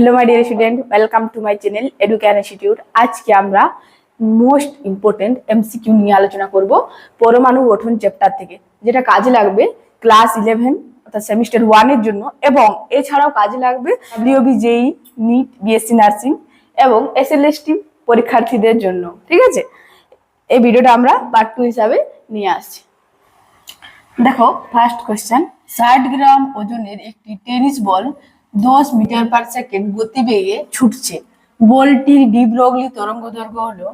Hello my dear student, welcome to my channel education institute. आज के আমরা most important MCQ নিয়ে আলোচনা করব পরমাণু গঠন চ্যাপ্টার থেকে, যেটা কাজে লাগবে ক্লাস 11 অর্থাৎ সেমিস্টার 1 এর জন্য এবং এছাড়াও কাজে লাগবে ডব্লিউবি জেই নিট বিএসসি নার্সিং এবং এসএলএসটি পরীক্ষার্থীদের জন্য। ঠিক আছে, এই ভিডিওটা আমরা পার্ট 2 হিসাবে নিয়ে আসছি। দেখো ফার্স্ট কোশ্চেন, 60 গ্রাম ওজনের একটি tennis ball 10 metre per second গতিবেগে ছুটছে। বলটির ডি ব্রগলি তরঙ্গ দৈর্ঘ্য হলো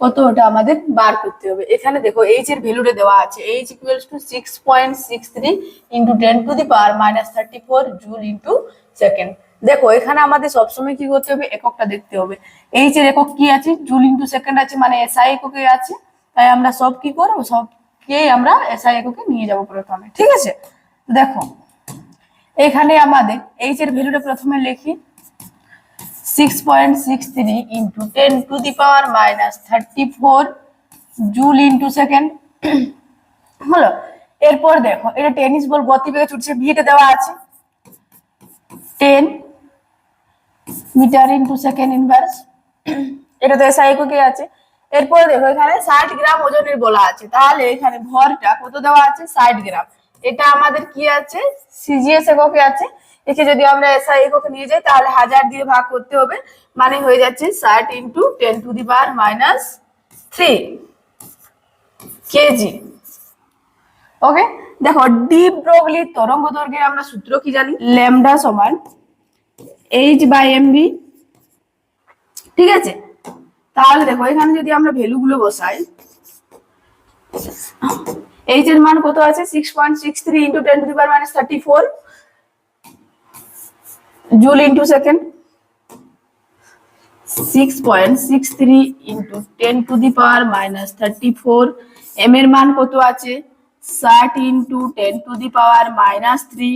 কত, ওটা আমাদের বার করতে হবে। এখানে দেখো এইচ এর ভ্যালুটা দেওয়া আছে, H equals to 6.63 into 10 to the power -34 joule into second. দেখো এখানে আমাদের সবসময় কি করতে হবে, এককটা দেখতে হবে। এইচ এর একক কি আছে, জুল ইনটু সেকেন্ড আছে, মানে এসআই এককে আছে। তাই আমরা সব কি করব, সবকে আমরা এসআই এককে নিয়ে যাব প্রথমে। ঠিক আছে, দেখো এখানে আমাদের এইচ এর ভ্যালুটা প্রথমে লিখি 6.63 into 10 to the power -34 joule into second হলো। এরপর দেখো এটা টেনিস বল গতিবেগে ছুটছে, ভিটা দেওয়া আছে 10 মিটার ইনটু সেকেন্ড ইনভার্স, এটা তো এসআই এককে আছে। এরপর দেখো এখানে 60 গ্রাম ওজনের বলা আছে, তাহলে এখানে ভরটা কত দেওয়া আছে, 60 গ্রাম। এটা আমাদের কি আছে, সিজিএস এককে আছে। একে যদি আমরা এসআই এককে নিয়ে যাই তাহলে 1000 দিয়ে ভাগ করতে হবে, মানে হয়ে যাচ্ছে 60 into 10 to the power -3 KG. Okay, দেখো ডি ব্রগলি তরঙ্গ দৈর্ঘ্যের আমরা সূত্র কি জানি, ল্যামডা সমান h/mv। ঠিক আছে, তাহলে দেখো এখানে যদি আমরা ভ্যালু গুলো বসাই, এইচ এর মান কত আছে 6.63 into 10 to the power -34 joule into second, 6.63 into 10 to the power -34। M এর মান কত আছে 60 into 10 to the power -3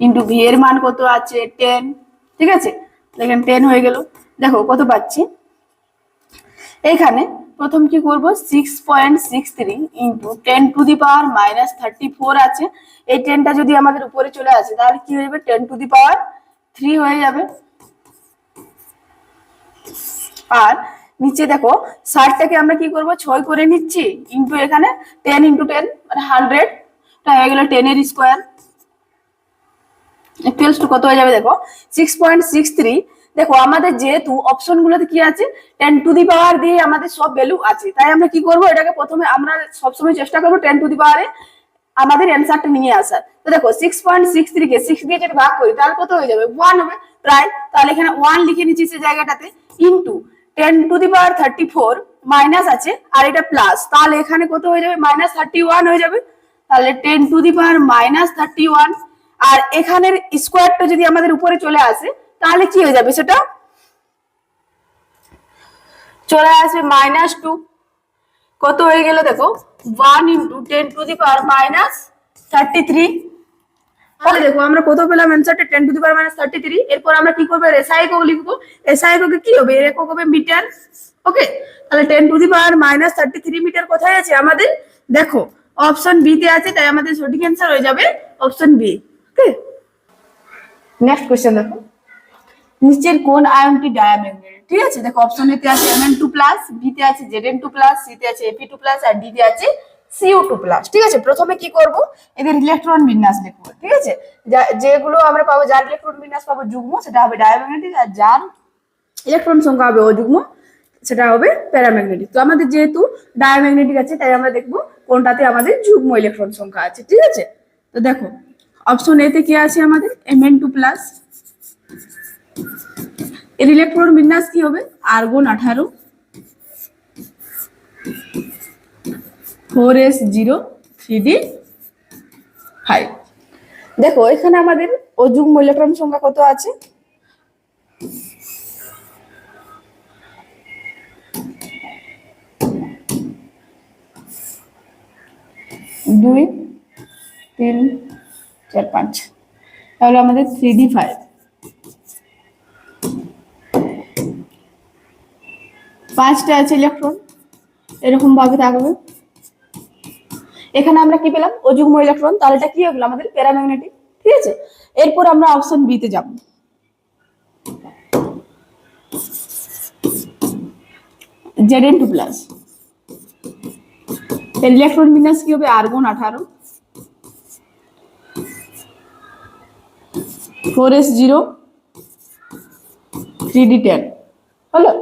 into V এর মান কত আছে 10। ঠিক আছে, দেখেন 10 হয়ে গেল। দেখো কত পাচ্ছি, এখানে প্রথম কি করব 6.63 ইনটু 10 টু দি পাওয়ার -34 আছে। এই 10টা যদি আমাদের উপরে চলে আসে তাহলে কি হয়ে যাবে, 10 টু দি পাওয়ার 3 হয়ে যাবে। আর নিচে দেখো 60টাকে আমরা কি করব 6 করে নিচ্ছি, ইনটু এখানে 10 ইনটু 10 মানে 100, টা হয়ে গেল 10 এর স্কয়ার ইকুয়ালস টু কত হয়ে যাবে, দেখো 6.63। দেখো আমাদের যেহেতু অপশন গুলোতে কি আছে 10 টু দি পাওয়ার দিয়ে আমাদের সব ভ্যালু আছে, তাই আমরা কি করব, এটাকে প্রথমে আমরা সবসময় চেষ্টা করব 10 টু দি পাওয়ারে আমাদের অ্যানসারটা নিয়ে আসার। তো দেখো 6.63 কে 6 দিয়ে যদি ভাগ করি তাহলে কত হয়ে যাবে, 1 হবে প্রায়। তাহলে এখানে 1 লিখে নিচ্ছি সেই জায়গাটাতে, into 10 to the power 34 minus আছে আর এটা প্লাস, তাহলে এখানে কত হয়ে যাবে -31 হয়ে যাবে। তাহলে 10 টু দি পাওয়ার -31, আর এখানের স্কোয়ারটা যদি আমাদের উপরে চলে আসে তাহলে কি হয়ে যাবে, সেটা চলে আসবে -2। কত হয়ে গেল দেখো 1 ইনটু 10 টু দি পাওয়ার -33। তাহলে দেখো আমরা কত পেলাম অ্যানসারটা 10 টু দি পাওয়ার -33। এরপর আমরা কি করব, এসআই একক লিখবো। এসআই এককে কি হবে, এর একক হবে মিটার। ওকে, তাহলে 10 টু দি পাওয়ার -33 মিটার কোথায় আছে আমাদের, দেখো অপশন বি তে আছে, তাই আমাদের সঠিক অ্যানসার হয়ে যাবে অপশন বি। ওকে, নেক্সট কোশ্চেন দেখো, নিচের কোন আয়নটি ডায়াম্যাগনেটিক। ঠিক আছে, দেখো অপশন এ তে আছে Mn2+, বি তে আছে Zn2+, সি তে আছে Fe2+, আর ডি তে আছে Cu2+। ঠিক আছে, প্রথমে কি করব, এদের ইলেকট্রন বিন্যাস লিখবো। ঠিক আছে, যেগুলো আমরা পাবো, যার ইলেকট্রন বিন্যাস পাবো যুগ্ম সেটা হবে ডায়াম্যাগনেটিক, আর যার ইলেকট্রন সংখ্যা হবে অযুগ্ম সেটা হবে প্যারাম্যাগনেটিক। তো আমাদের যেহেতু ডায়াম্যাগনেটিক আছে তাই আমরা দেখবো কোনটাতে আমাদের যুগ্ম ইলেকট্রন সংখ্যা আছে। ঠিক আছে, তো দেখো অপশন এ তে কি আছে আমাদের Mn2+, এর ইলেকট্রন বিন্যাস কি হবে, আর্গন 18 4s0 3d5। দেখো এখানে আমাদের অযুগ্ম ইলেকট্রন সংখ্যা কত আছে, 2 3 4 5, তাহলে আমাদের 3d5। 5টা আছে ইলেকট্রন, এরকম ভাবে থাকবে। এখানে আমরা কি পেলাম, অযুগ্ম ইলেকট্রন, তাহলে এটা কি হলো আমাদের প্যারাম্যাগনেটিক। ঠিক আছে, এরপর আমরা অপশন বি তে যাব। Zn2 plus. এর ইলেকট্রন বিন্যাস কি হবে? আর্গন 18, 4s0, 3d10 হলো।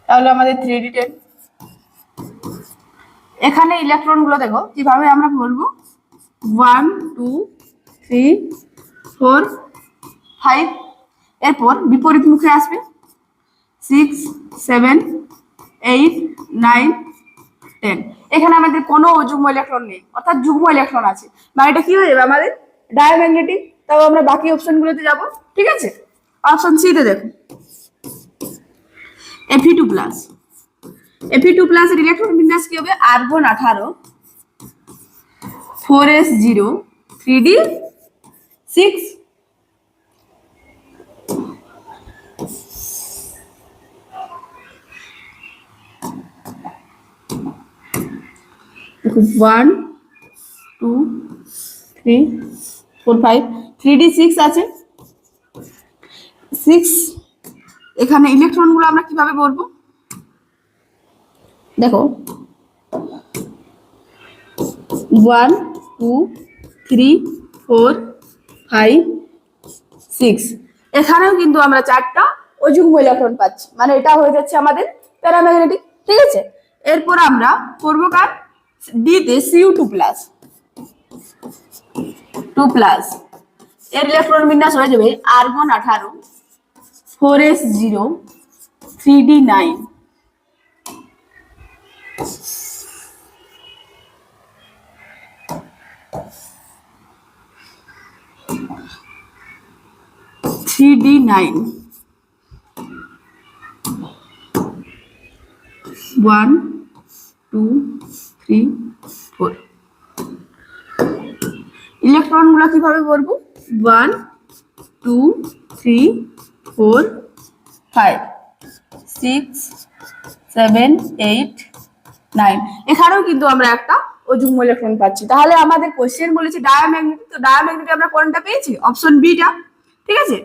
তাহলে আমাদের 3d10। এখানে ইলেকট্রন গুলো দেখো কিভাবে আমরা বলবো, 1 2 3 4 5, এরপর বিপরীত মুখে আসবে 6 7 8 9 10। এখানে আমাদের কোনো অযুগ্ম ইলেকট্রন নেই, অর্থাৎ যুগ্ম ইলেকট্রন আছে, মানে এটা কি হয়ে যাবে আমাদের ডায়াম্যাগনেটিক। তাও আমরা বাকি অপশন গুলোতে যাব, ঠিক আছে। অপশন সি তে দেখো Fe2 প্লাস। Fe2 প্লাস এর ইলেকট্রন বিন্যাস কি হবে? Argon 18, 4s0, 3d6। দেখো 1 2 3 4 5, 3d6 আছে 6। এখানে ইলেকট্রন গুলো আমরা কিভাবে বলবো? দেখো 1 2 3 4 5 6, এখানেও কিন্তু আমরা 4টা অযুগ্ম ইলেকট্রন পাচ্ছি, মানে এটা হয়ে যাচ্ছে আমাদের প্যারাম্যাগনেটিক, ঠিক আছে। এরপর আমরা করব কার? ডি তে Cu2 প্লাস। 2 প্লাস এর ইলেকট্রন বিন্যাস হয়ে যাবে আর্গন 18, 4s0, 3d9।3d9 1 2 3 4। ইলেকট্রন গুলো কিভাবে বলবো? 1 2 3 4 5 6 7 8 9। এখানেও কিন্তু আমরা একটা অযুগ্ম ইলেকট্রন পাচ্ছি। তাহলে আমাদের কোশ্চেন বলেছে ডায়াম্যাগনেটিক, তো ডায়াম্যাগনেটিক আমরা কোনটা পেয়েছি? অপশন বিটা, ঠিক আছে।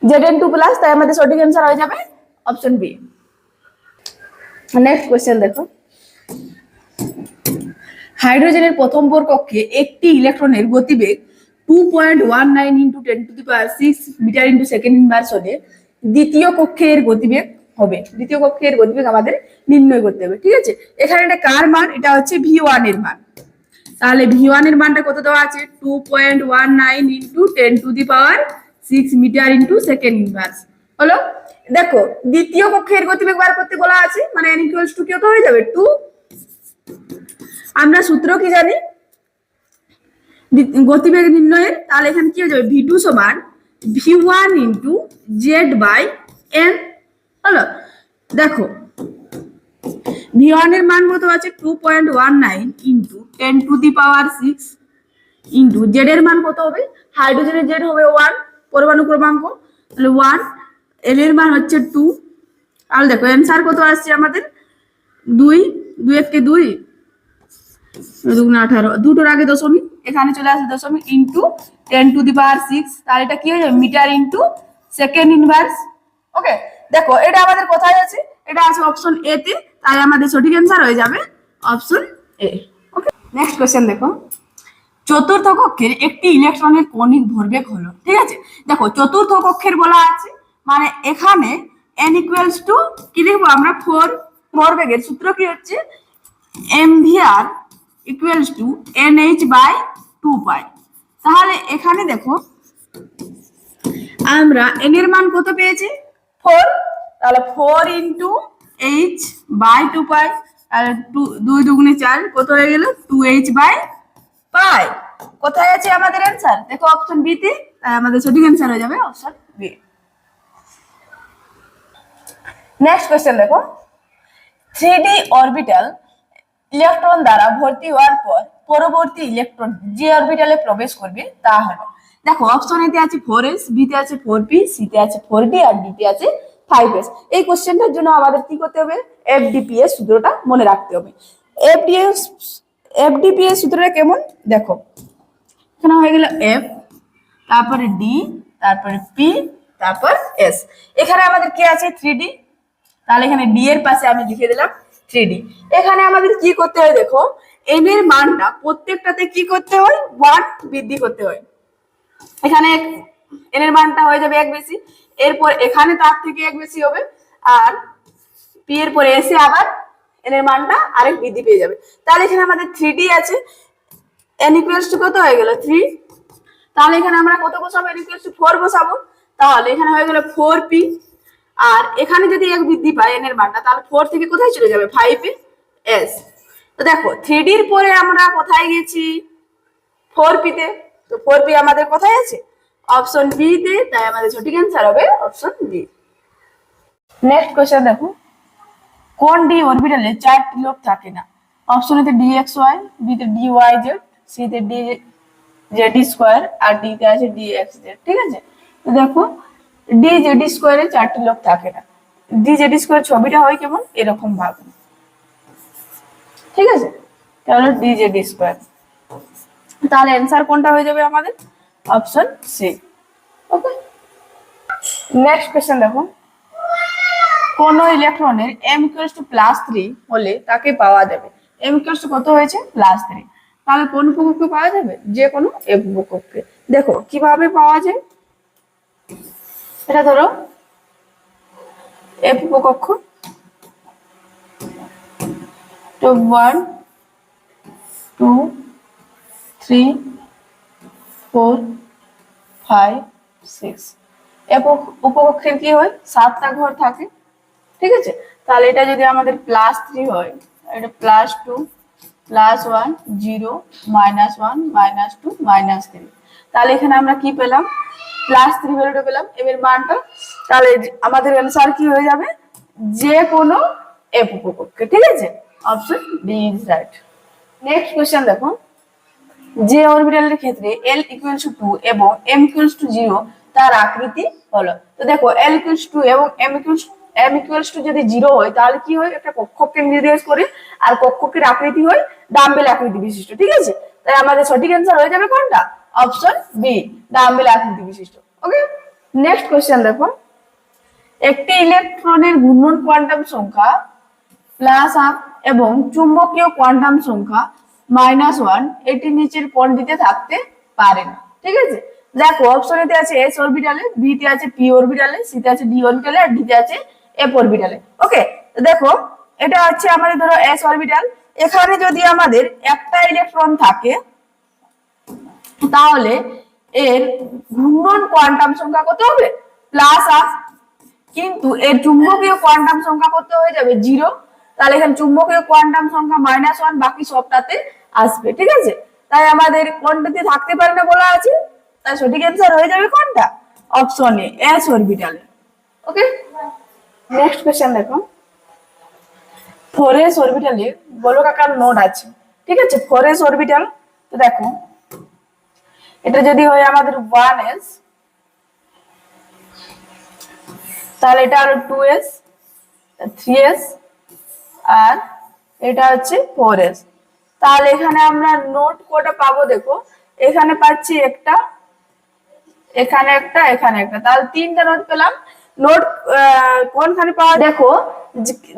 Zn2 প্লাস, তাই আমাদের সঠিক অ্যান্সার হয়ে যাবে অপশন বি। নেক্সট কোশ্চেন দেখো, হাইড্রোজেনের প্রথম বোর কক্ষে একটি ইলেকট্রনের গতিবেগ 2.19 × 10⁶ মিটার × সেকেন্ড ইনভার্স হলে দ্বিতীয় কক্ষের গতিবেগ হবে। দ্বিতীয় কক্ষের গতিবেগ আমাদের নির্ণয় করতে হবে, ঠিক আছে। এখানে এটা কার মান? এটা হচ্ছে v1 এর মান। তাহলে v1 এর মানটা কত দেওয়া আছে? 2.19 × 10⁶ মিটার × সেকেন্ড ইনভার্স হলো। দেখো দ্বিতীয় কক্ষের গতিবেগ বার করতে বলা আছে, মানে n = কত হয়ে যাবে? 2। আমরা সূত্র কি জানি গতিবেগ নির্ণয়ের? তাহলে এখানে কি হয়ে যাবে? v2 সমান v1 × z/n হলো। দেখো v1 এর মান কত আছে? 2.19 × 10⁶ z এর মান কত হবে? হাইড্রোজেনের z হবে 1, পরমাণু ক্রমাঙ্ক, তাহলে 1, l এর মান হচ্ছে 2। তাহলে দেখো অ্যান্সার কত আসছে আমাদের? 2, 2 × 2 2 × 18, দুটোর আগে দশমিক, এখানে চলে আসে দশমিক × 10⁶। তাহলে এটা কি হয়ে যাবে? Metre × second inverse. ওকে, দেখো এটা আমাদের কোথায় আছে? এটা আছে অপশন এ তে, তাই আমাদের সঠিক অ্যান্সার হয়ে যাবে option A. Okay, next question দেখো, চতুর্থ কক্ষের একটি ইলেকট্রনের কণিক ভরবেগ হলো, ঠিক আছে। দেখো চতুর্থ কক্ষের বলা আছে, মানে এখানে n = কি লিখবো আমরা? 4। ভরবেগের সূত্র কি হচ্ছে? mvr = nh/2π। তাহলে এখানে দেখো আমরা n এর মান কত পেয়েছি? 4। তাহলে 4 × h/2π, তাহলে 2 × 2 = 4, কত হয়ে গেল? 2h/π। কোথায় আছে আমাদের অ্যান্সার? দেখো অপশন বি তে, তাই আমাদের সঠিক অ্যান্সার হয়ে যাবে অপশন বি। নেক্সট কোশ্চেন দেখো, 3d অরবিটাল ইলেকট্রন দ্বারা ভর্তি হওয়ার পর পরবর্তী ইলেকট্রন যে অরবিটালে প্রবেশ করবে তা হলো। দেখো অপশন এ তে আছে 4s, বি তে আছে 4p, সি তে আছে 4d আর ডি তে আছে 5s। এই কোশ্চেনটার জন্য আমাদের কি করতে হবে, এফডিপিএস সূত্রটা মনে রাখতে হবে। এফডিপিএস সূত্রটা কেমন দেখো, এখানে হয়ে গেল এফ, তারপরে ডি, তারপরে পি, তারপর এস। এখানে আমাদের কি আছে 3D, তাহলে এখানে ডি এর পাশে আমি লিখে দিলাম 3D। এখানে আমাদের কি করতে হয় দেখো, এন এর মানটা প্রত্যেকটাতে কি করতে হয়, 1 বৃদ্ধি করতে হয়। এখানে এন এর মানটা হয়ে যাবে 1 বেশি, এরপর এখানে তার থেকে 1 বেশি হবে, আর পি এর পরে এসে আবার এন এর মানটা আরেক বৃদ্ধি পেয়ে যাবে। তাহলে এখানে আমাদের 3D আছে, n ইকুয়ালস টু কত হয়ে গেল 3, তাহলে এখানে আমরা কত বসাবো, n ইকুয়ালস টু 4 বসাবো, তাহলে এখানে হয়ে গেল 4p, আর এখানে যদি 1 বৃদ্ধি পায় n এর মানটা, তাহলে 4 থেকে কোথায় চলে যাবে 5s। তো দেখো 3D এর পরে আমরা কোথায় গেছি, 4p তে, তো 4p আমাদের কোথায় আছে, অপশন বি তে, তাই আমাদের সঠিক অ্যান্সার হবে অপশন বি। নেক্সট কোশ্চেন দেখো, কোন ডি অরবিটালে 4টি লোব থাকে না, অপশন এতে dxy, বি তে dyz, সি তে dz স্কয়ার, আর ডি তে আছে dxz। ঠিক আছে, তো দেখো dz স্কয়ারে 4টি লোব থাকে না। dz স্কয়ার ছবিটা হয় কেমন, এরকম ভাবে, ঠিক আছে, তাহলে dz স্কয়ার, তাহলে অ্যান্সার কোনটা হয়ে যাবে আমাদের, অপশন সি। ওকে, নেক্সট কোশ্চেন দেখো, কোন ইলেকট্রনের m = +3 হলে তাকে পাওয়া যাবে, m = কত হয়েছে +3, তাহলে কোন উপকক্ষে পাওয়া যাবে, যে কোনো এক উপকক্ষে। দেখো কিভাবে পাওয়া যায়, এটা ধরো f উপকক্ষ, তো 1 2 3 4 5 6, উপকক্ষের কি হয় 7টা ঘর থাকে। ঠিক আছে, তাহলে এটা যদি আমাদের +3 হয়, এটা +2 +1 0 -1 -2 -3, তাহলে এখানে আমরা কি পেলাম, +3 ভ্যালুটা পেলাম এর মানটা, তাহলে আমাদের অ্যানসার কি হয়ে যাবে, যে কোনো এফ উপকক্ষে। ঠিক আছে, option B is right. Next question দেখো, যে অরবিটালের ক্ষেত্রে L = 2 এবং M = 0 তার আকৃতি হলো। তো দেখো L = 2 এবং M = যদি 0 হয়, তাহলে কি হয়, একটা কক্ষকে নির্দেশ করে, আর কক্ষকের আকৃতি হয় ডাম্বেল আকৃতি বিশিষ্ট। ঠিক আছে, তাই আমাদের সঠিক অ্যান্সার হয়ে যাবে কোনটা, অপশন বি, ডাম্বেল আকৃতি বিশিষ্ট। ওকে, নেক্সট কোশ্চেন দেখো, একটি ইলেকট্রনের ঘূর্ণন কোয়ান্টাম সংখ্যা +1 এবং চুম্বকীয় কোয়ান্টাম সংখ্যা -1 এটি নিচের কোনটিতে থাকতে পারে না। ঠিক আছে, দেখো অপশন এতে আছে s অরবিটালে, বি তে আছে p অরবিটালে, সি তে আছে d অরবিটালে, আর ডি তে আছে f অরবিটালে। ওকে, তো দেখো এটা হচ্ছে আমাদের ধরো s অরবিটাল, এখানে যদি আমাদের একটা ইলেকট্রন থাকে, তাহলে এর ঘূর্ণন কোয়ান্টাম সংখ্যা কত হবে, +1, কিন্তু এর চুম্বকীয় কোয়ান্টাম সংখ্যা কত হয়ে যাবে 0, তাহলে এখানে চুম্বকীয় কোয়ান্টাম সংখ্যা -1, বাকি সবটাতে আসবে। ঠিক আছে, তাই আমাদের কোনটাতে থাকতে পারে না বলা আছে, তাই সঠিক অ্যান্সার হয়ে যাবে কোনটা, অপশন এ, s অরবিটালে। ওকে, নেক্সট কোশ্চেন দেখো, 4s অরবিটালে গোলকাকার নোড আছে। ঠিক আছে, 4s অরবিটাল, তো দেখো এটা যদি হয় আমাদের 1s, তাহলে এটা হলো 2s, 3s, আর এটা হচ্ছে 4s। তাহলে এখানে আমরা নোট কটা পাবো, দেখো এখানে পাচ্ছি একটা, এখানে একটা, এখানে একটা, তাহলে 3টা নোট পেলাম। নোট কোনখানে পাওয়া, দেখো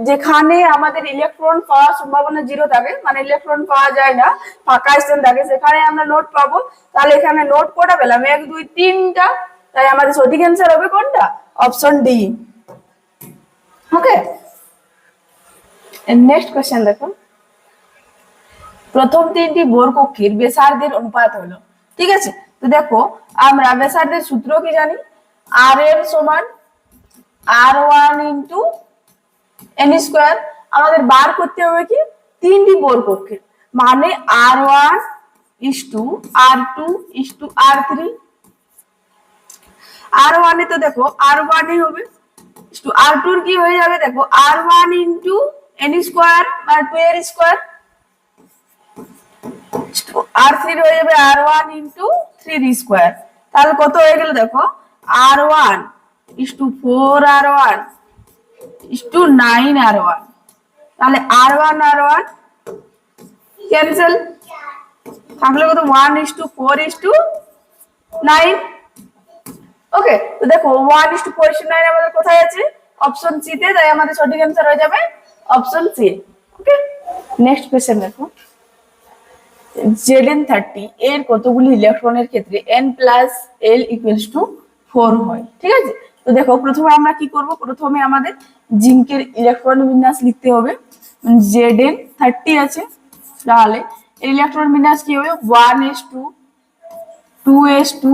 যেখানে আমাদের ইলেকট্রন পাওয়ার সম্ভাবনা 0 থাকে, মানে ইলেকট্রন পাওয়া যায় না, ফাঁকা স্থান থাকে, সেখানে আমরা নোট পাবো। তাহলে এখানে নোট কটা পেলাম, 1 2 3টা, তাই আমাদের সঠিক অ্যান্সার হবে কোনটা, option D. Okay, next question দেখো, প্রথম 3টি বর্গক্ষের ব্যাসার্ধের অনুপাত হলো। ঠিক আছে, তো দেখো আমরা ব্যাসার্ধের সূত্র কি জানি, rm = r1 * n²। আমাদের বার করতে হবে কি 3টি বর্গক্ষের, মানে r1 = r2 = r3। r1 এ তো দেখো r1 এ হবে, r2 এর কি হয়ে যাবে, দেখো r1 * n² বা 2 এর স্কয়ার, r3 হয়ে যাবে r1 * 3 এর স্কয়ার। তাহলে কত হয়ে গেল, দেখো r1 4r1 9r1, তাহলে r1 r1 ক্যান্সেল, থাকলে কত 1:4:9। ওকে, তো দেখো 1:4:9 আমাদের কোথায় আছে? অপশন সি তে, তাই আমাদের সঠিক অ্যান্সার হয়ে যাবে অপশন সি। ওকে, নেক্সট কোশ্চেন দেখো, Zn30 এর কতগুলি ইলেকট্রনের ক্ষেত্রে n+l = 4 হয়? ঠিক আছে, তো দেখো প্রথমে আমরা কি করব, প্রথমে আমাদের জিঙ্কের ইলেকট্রন বিন্যাস লিখতে হবে। Zn30 আছে, তাহলে এর ইলেকট্রন বিন্যাস কি হবে? 1s2 2s2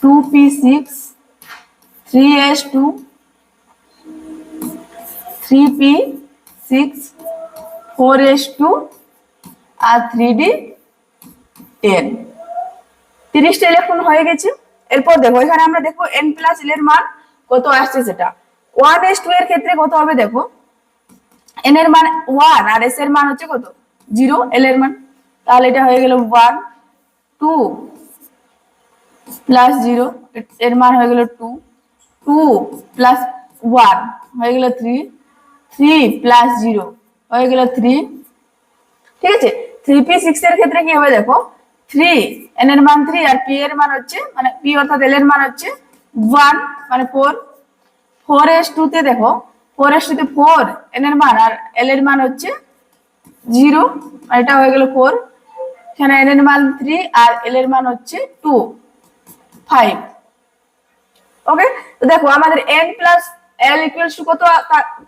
2p6 3s2 3p6 4s2 আর 3d10। 30টা ইলেকট্রন হয়ে গেছে। এরপর দেখো এখানে আমরা দেখো n+l এর মান কত আসছে, সেটা 1s2 এর ক্ষেত্রে কত হবে? দেখো n এর মান 1 আর s এর মান হচ্ছে কত? 0, l এর মান, তাহলে এটা হয়ে গেল 1 2 প্লাস 0, এর মান হয়ে গেল 2 2 প্লাস 1 হয়ে গেল 3 3 প্লাস 0 হয়ে গেল 3। ঠিক আছে, 3p6 এর ক্ষেত্রে কি হবে? দেখো 3, n এর মান 3 আর p এর মান হচ্ছে, মানে p অর্থাৎ l এর মান হচ্ছে 1 মানে 4। 4s2 তে দেখো 4s2 তে 4 n এর মান আর l এর মান হচ্ছে 0, এটা হয়ে গেল 4। এখানে n এর মান 3 আর l এর মান হচ্ছে 2 5। ওকে, তো দেখো আমাদের n+l = কত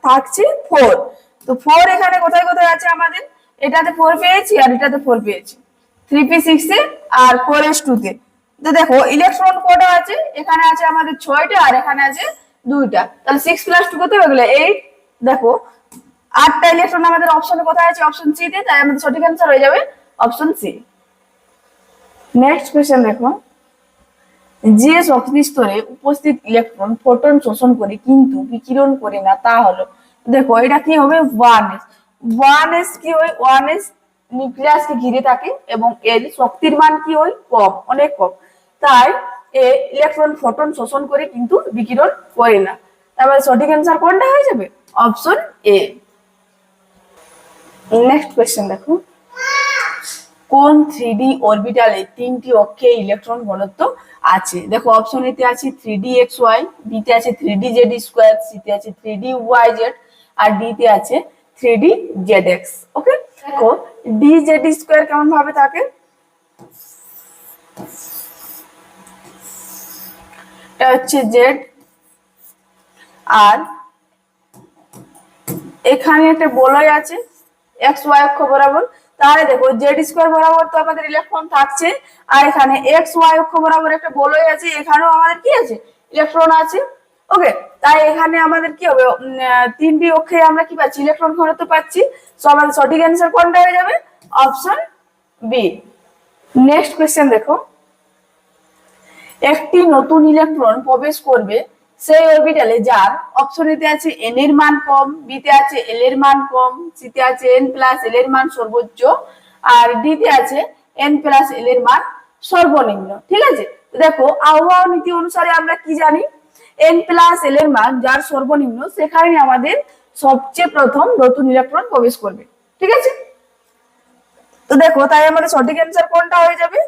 থাকছে? 4। তো 4 এখানে কোথায় কোথায় আছে আমাদের? এটাতে 4 পেয়েছি আর এটাতে 4 পেয়েছি, 3p6 এ আর 4s2 তে। তো দেখো ইলেকট্রন কটা আছে? এখানে আছে আমাদের 6টা আর এখানে আছে 2টা, তাহলে 6 + 2 কত হয়ে গেল 8। দেখো 8টা ইলেকট্রন আমাদের অপশনে কোথায় আছে? অপশন সি তে, তাই আমাদের সঠিক অ্যান্সার হয়ে যাবে অপশন সি। নেক্সট কোশ্চেন দেখো, যে শক্তি স্তরে উপস্থিত ইলেকট্রন ফোটন শোষণ করে কিন্তু বিকিরণ করে না, তা হলো, দেখো এটা কি হবে? 1s। 1s কি হয়? 1s নিউক্লিয়াসকে ঘিরে থাকে এবং এর শক্তির মান কি হয়? কম, অনেক কম, তাই ইলেকট্রন ফোটন শোষণ করে কিন্তু বিকিরণ করে না। তাহলে সঠিক অ্যান্সার কোনটা হয়ে যাবে? Option A. নেক্সট কোশ্চেন দেখো, কোন 3d অরবিটালে 3টি অক্ষে ইলেকট্রন ঘনত্ব আছে? দেখো অপশন এ তে আছে 3dxy, বি তে আছে 3dz², সি তে আছে 3dyz আর ডি তে আছে 3dzx। ওকে, দেখো dz² কেমন ভাবে থাকে? এটা হচ্ছে z আর এখানে একটা বলয় আছে xy অক্ষ বরাবর, তাহলে দেখো z² বরাবর তো আমাদের ইলেকট্রন থাকছে আর এখানে xy অক্ষ বরাবর একটা বলয় আছে, এখানেও আমাদের কি আছে? ইলেকট্রন আছে। ওকে, তাই এখানে আমাদের কি হবে? 3টি অক্ষে আমরা কি পাচ্ছি? ইলেকট্রন ঘনত্ব পাচ্ছি। সো আমাদের সঠিক অ্যান্সার কোনটা হয়ে যাবে? Option B. নেক্সট কোশ্চেন দেখো, একটি নতুন ইলেকট্রন প্রবেশ করবে সেই অরবিটালে যার অপশন এ তে আছে n এর মান কম, বি তে আছে l এর মান কম, সি তে আছে n+l এর মান সর্বোচ্চ আর ডি তে আছে n+l এর মান সর্বনিম্ন। ঠিক আছে, দেখো আবহাওয়া নীতি অনুসারে আমরা কি জানি? n+l এর মান যার সর্বনিম্ন, সেখানে আমাদের সবচেয়ে প্রথম নতুন ইলেকট্রন প্রবেশ করবে। ঠিক আছে, তো দেখো তাই আমাদের সঠিক অ্যান্সার কোনটা হয়ে যাবে?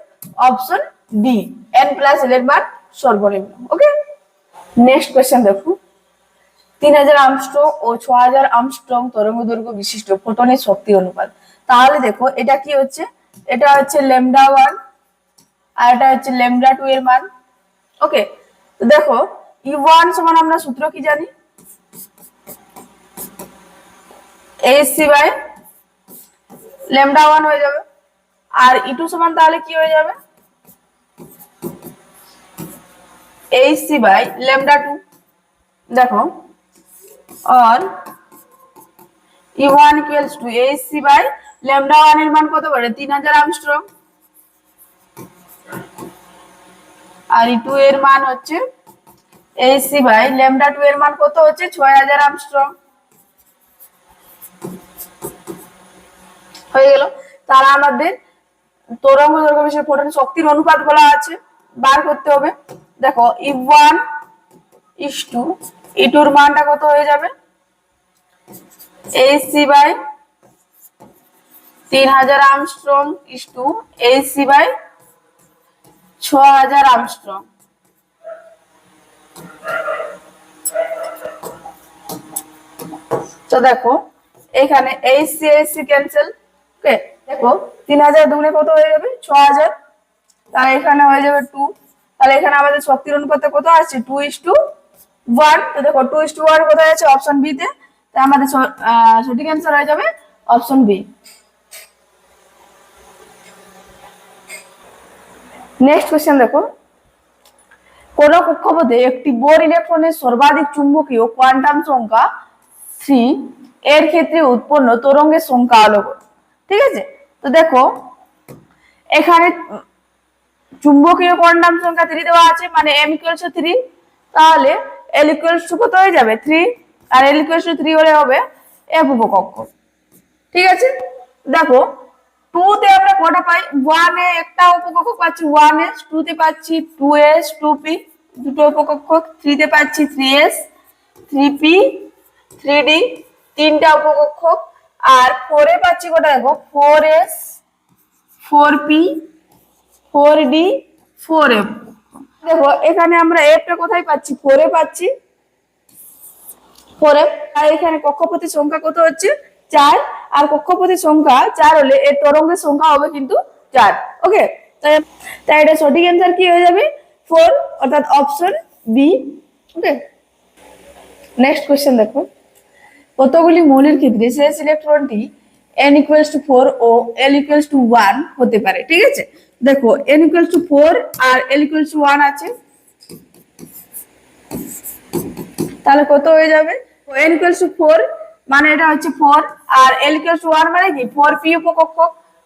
অপশন ডি, n+l এর মান সর্বনিম্ন। ওকে, নেক্সট কোশ্চেন দেখো, 3000 আর্মস্ট্রং ও 6000 আর্মস্ট্রং তরঙ্গদৈর্ঘ্য বিশিষ্ট ফোটনের শক্তি অনুপাত। তাহলে দেখো এটা কি হচ্ছে? এটা হচ্ছে λ1 আর এটা হচ্ছে λ2 এর মান। ওকে, তো দেখো E1 সমান আমরা সূত্র কি জানি? hc/λ1 হয়ে যাবে। আর E2 সমান তাহলে কি হয়ে যাবে? hc/λ2। দেখো और E1 = hc/λ1 এর মান কত পারে? 3000 আর্মস্ট্রং আর E2 এর মান হচ্ছে hc/λ2 এর মান কত হচ্ছে? 6000 আর্মস্ট্রং। হয়ে গেল, তারা আমাদের তরঙ্গ দৈর্ঘ্য বিশিষ্ট ফোটনের শক্তির অনুপাত বলা আছে, বার করতে হবে। দেখো E1 ইস টু ই টুর মানটা কত হয়ে যাবে HC by 3000 angstrom is to HC by 6000 angstrom. তো দেখো এখানে এইচসি এইচসি ক্যান্সেল। ওকে, দেখো 3000 দুগুণে কত হয়ে যাবে 6000, তাহলে এখানে হয়ে যাবে 2। তাহলে এখানে আমাদের শক্তির অনুপাতে কত আছে 2:1। তো দেখো 2:1 কোথায় আছে অপশন বি তে, তাই আমাদের সঠিক অ্যান্সার হয়ে যাবে অপশন বি। নেক্সট কোশ্চেন দেখো, কোন কক্ষপথে একটি বোর ইলেকট্রনের সর্বাধিক চুম্বকীয় কোয়ান্টাম সংখ্যা 3 এর ক্ষেত্রে উৎপন্ন তরঙ্গের সংখ্যা হলো। ঠিক আছে, তো দেখো এখানে চুম্বকীয় কোয়ান্টাম সংখ্যা 3 দেওয়া আছে, মানে m = 3, তাহলে l = কত হয়ে যাবে 3, আর l = 3 হলে হবে f উপকক্ষ। ঠিক আছে, দেখো 2 তে আমরা কটা পাই 1 এ একটা উপকক্ষ পাচ্ছি 1s, 2 তে পাচ্ছি 2s 2p দুটো উপকক্ষ, 3 তে পাচ্ছি 3s 3p 3d তিনটা উপকক্ষ, আর 4 এ পাচ্ছি কটা দেখো 4s 4p 4d 4f। দেখো এখানে আমরা f টা কোথায় পাচ্ছি 4 এ পাচ্ছি 4f, আর এখানে কক্ষপথের সংখ্যা কত হচ্ছে 4, আর কক্ষপথের সংখ্যা 4 হলে এর তরঙ্গের সংখ্যা হবে কিন্তু 4। ওকে, তাই এটা সঠিক অ্যান্সার কি হয়ে যাবে 4, অর্থাৎ অপশন বি। ওকে, নেক্সট কোশ্চেন দেখো, কতগুলি মৌলের ক্ষেত্রে শেষ ইলেকট্রনটি n = 4 ও l = 1 হতে পারে। ঠিক আছে, দেখো n = 4 আর l = 1 আছে, তাহলে কত হয়ে যাবে n = 4 মানে এটা হচ্ছে 4, আর l = 1 মানে কি 4p উপকক্ষ।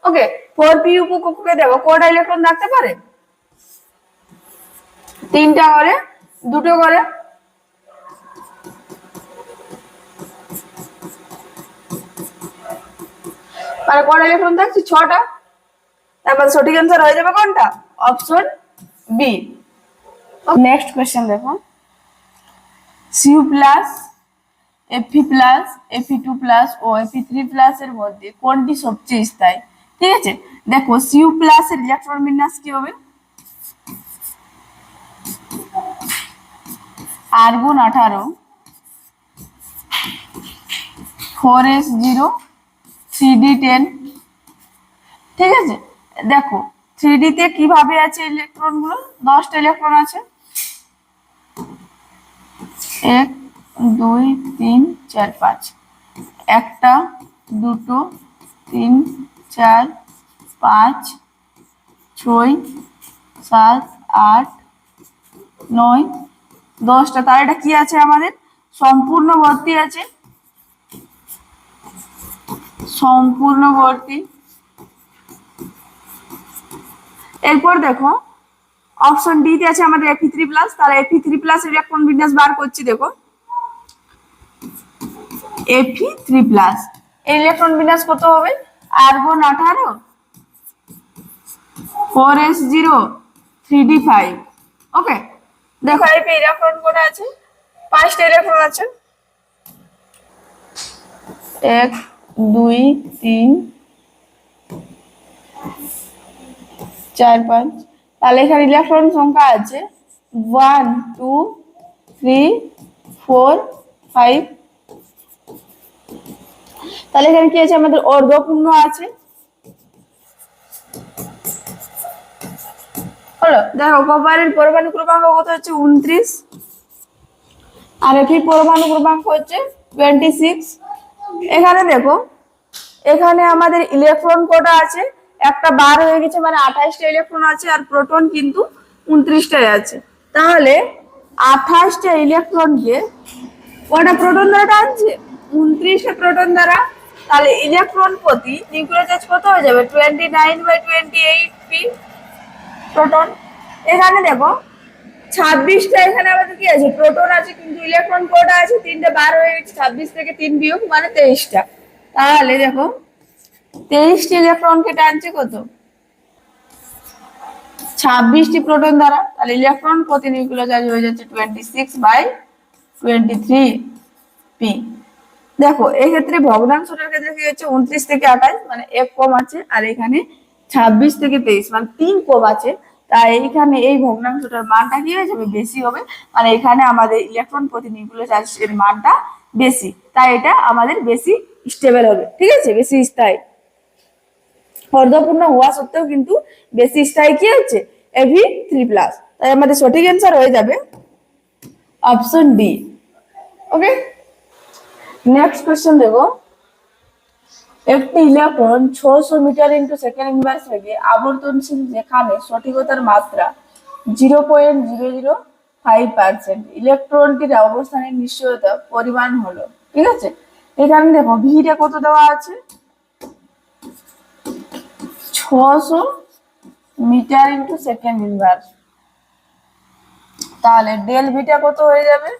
ওকে, 4p উপকক্ষকে দেখো কয়টা ইলেকট্রন থাকতে পারে 3টা করে 2টো করে, মানে কয়টা ইলেকট্রন থাকছে 6টা। তারপর সঠিক অ্যান্সার হয়ে যাবে কোনটা অপশন বি। নেক্সট কোশ্চেন দেখো, Cu+, Fe+, Fe2+ ও Fe3+ এর মধ্যে কোনটি সবচেয়ে স্থায়ী? ঠিক আছে, দেখো Cu+ এর ইলেকট্রন বিন্যাস কি হবে আর্গন 18 4s0 3d10। ঠিক আছে, দেখো 3d তে কিভাবে আছে ইলেকট্রন গুলো 10টা ইলেকট্রন আছে 1 2 3 4 5, একটা দুটো 3 4 5 6 7 8 9 10টা। তার এটা কি আছে আমাদের সম্পূর্ণ ভর্তি আছে, সম্পূর্ণ ভর্তি। এরপর দেখো অপশন ডি তে আছে আমাদের Fe3+, তাহলে Fe3+ এর ইলেকট্রন বিন্যাস বার করছি। দেখো Fe3+ এর ইলেকট্রন বিন্যাস কত হবে আর্গন 18 4s0 3d5। ওকে, দেখো এই ইলেকট্রন কটা আছে 5টা ইলেকট্রন আছে 1 2 3 4 5, তাহলে এখানে ইলেকট্রন সংখ্যা আছে 1 2 3 4 5, তাহলে এখানে কি আছে আমাদের অর্ধপূর্ণ আছে। হলো, দেখো কপারের পরমাণু ক্রমাঙ্ক কত হচ্ছে 29, আর এফি পরমাণু ক্রমাঙ্ক হচ্ছে 26। এখানে দেখো এখানে আমাদের ইলেকট্রন কটা আছে একটা বার হয়ে গেছে, মানে 28টা ইলেকট্রন আছে, আর প্রোটন কিন্তু 29টাই আছে। তাহলে 28টা ইলেকট্রনকে কটা প্রোটন দ্বারা টানছে 29টা প্রোটন দ্বারা, তাহলে ইলেকট্রন প্রতি নিউক্লিয়ার চার্জ কত হয়ে যাবে 29/28p প্রোটন। এখানে দেখো 26টা এখানে আমাদের কি আছে প্রোটন আছে, কিন্তু ইলেকট্রন কটা আছে 3টে বার হয়ে গেছে, 26 থেকে 3 বিয়োগ মানে 23টা। তাহলে দেখো 23টি ইলেকট্রনকে টানছে কত 26টি প্রোটন দ্বারা, তাহলে ইলেকট্রন প্রতি নিউক্লিয়ার চার্জ হয়ে যাচ্ছে 26/23। 23p। দেখো এই ক্ষেত্রে ভগ্নাংশটার ক্ষেত্রে কি হচ্ছে 29 থেকে 28 মানে 1 কম আছে, আর এখানে 26 থেকে 23 মানে 3 কম আছে। তাই এইখানে এই ভগ্নাংশটার মানটা কি হয়ে যাবে, বেশি হবে। মানে এখানে আমাদের ইলেকট্রন প্রতি নিউক্লিয়াস চার্জের মানটা বেশি, তাই এটা আমাদের বেশি স্টেবল হবে, ঠিক আছে, বেশি স্থায়ী। অর্ধপূর্ণ হওয়া সত্ত্বেও কিন্তু বেশি স্থায়ী কি হচ্ছে, Fe3+। তাই আমাদের সঠিক অ্যান্সার হয়ে যাবে option D. Okay, next question দেখো, একটি electron 600 metre into second inverse বেগে আবর্তনশীল যেখানে সঠিকতার মাত্রা 0.005%, ইলেকট্রনটির অবস্থানের নিশ্চয়তা পরিমাণ হলো। ঠিক আছে, এখানে দেখো ভিটা কত দেওয়া আছে, 600 মিটার ইন্টু সেকেন্ড ইনভার্স, তাহলে ডেল ভিটা কত হয়ে যাবে,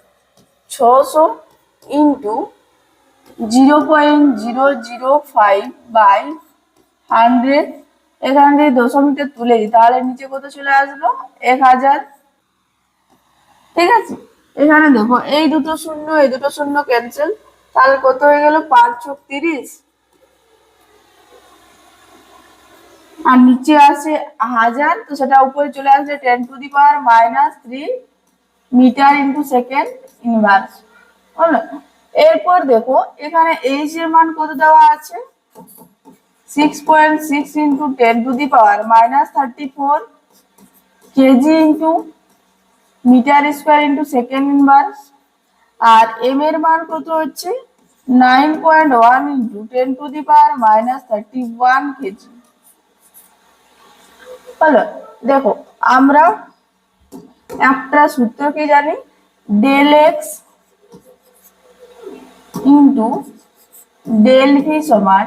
600 ইন্টু 0.005/100। এখানে যদি দশমিকটা তুলে দিই তাহলে নিচে কত চলে আসলো, 1000। ঠিক আছে, এখানে দেখো এই দুটো শূন্য ক্যান্সেল, তাহলে কত হয়ে গেল, 5×6 = 30, আর নিচে আসে 1000, তো সেটা উপরে চলে আসে 10⁻³ মিটার ইন্টু সেকেন্ড ইনভার্স হলো। এরপর দেখো এখানে এইচ এর মান কত দেওয়া আছে, 6.6 into 10⁻³ KG into metre square into second inverse. আর এম এর মান কত হচ্ছে 9.1 ইন্টু 10⁻³ কেজি। হলো, দেখো আমরা একটা সূত্র কি জানি, del X into del V সমান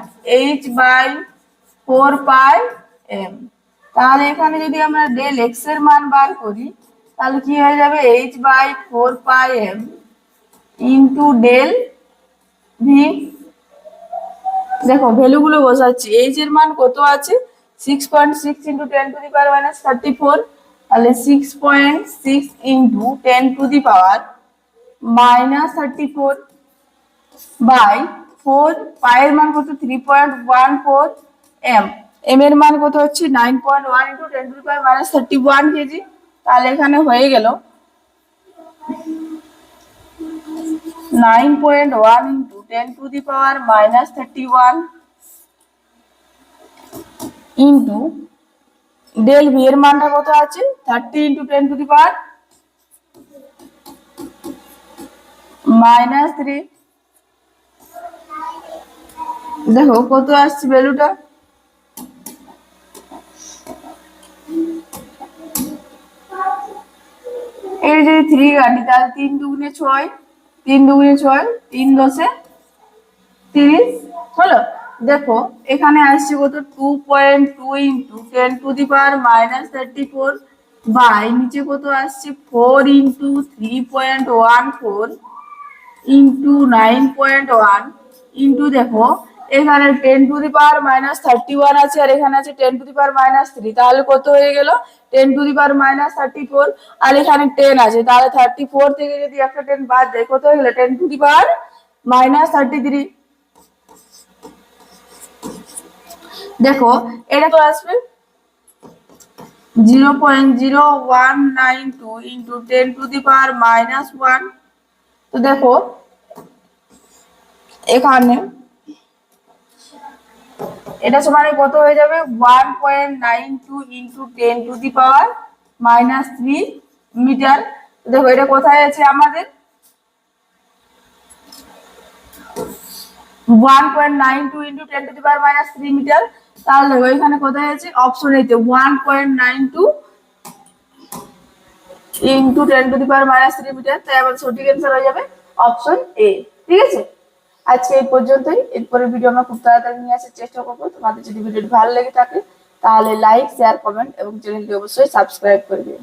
h/4πm। তাহলে এখানে যদি আমরা ডেল এক্স এর মান বার করি তাহলে কি হয়ে যাবে, h/4πm ইন্টু ডেল ভি। দেখো ভ্যালুগুলো বসাচ্ছি, এইচ এর মান কত আছে 6.6 ইন্টু 10⁻34, তাহলে 6.6 ইন্টু 10⁻34 বাই 4, পায়ের মান কত 3.14 এম, এম এর মান কত হচ্ছে 9.1 ইন্টু 10⁻31 কেজি। তাহলে এখানে হয়ে গেল 9.1 ইন্টু 10⁻31 ইন্টু ডেল ভি এর মানটা কত আছে 30 ইন্টু 10⁻³ দেখো কত আসছে ভ্যালুটা, এই যদি 3 কাটি তাহলে 3 দুগুণে 6, 3 দুগুণে 6, 3 10 30 হলো। দেখো এখানে আসছে কত 2.2 ইন্টু 10⁻34 বাই নিচে কত আসছে 4 ইন্টু 3.14 ইন্টু 9.1 ইন্টু দেখো এখানে 10⁻31 আছে আর এখানে আছে 10⁻3, তাহলে কত হয়ে গেল 10⁻34, আর এখানে 10 আছে তাহলে 34 থেকে যদি একটা 10 বাদ দেয় কত হয়ে গেল 10⁻33। দেখো এটা তো আসবে 0.0192 ইন্টু 10⁻1। তো দেখো এখানে এটা সমান কত হয়ে যাবে 1.92 ইন্টু 10⁻³ মিটার। দেখো এটা কোথায় আছে আমাদের 1.92 ইন্টু 10⁻³ মিটার, তাহলে দেখো এখানে কোথায় আছে অপশন এতে 1.92 ইন্টু 10⁻³ মিটার, তাই আমাদের সঠিক অ্যান্সার হয়ে যাবে অপশন এ। ঠিক আছে, আজকে এই পর্যন্তই, এরপরের ভিডিও আমরা খুব তাড়াতাড়ি নিয়ে আসার চেষ্টা করবো। তোমাদের যদি ভিডিওটি ভালো লেগে থাকে তাহলে লাইক, শেয়ার, কমেন্ট এবং চ্যানেলটি অবশ্যই সাবস্ক্রাইব করে দিন।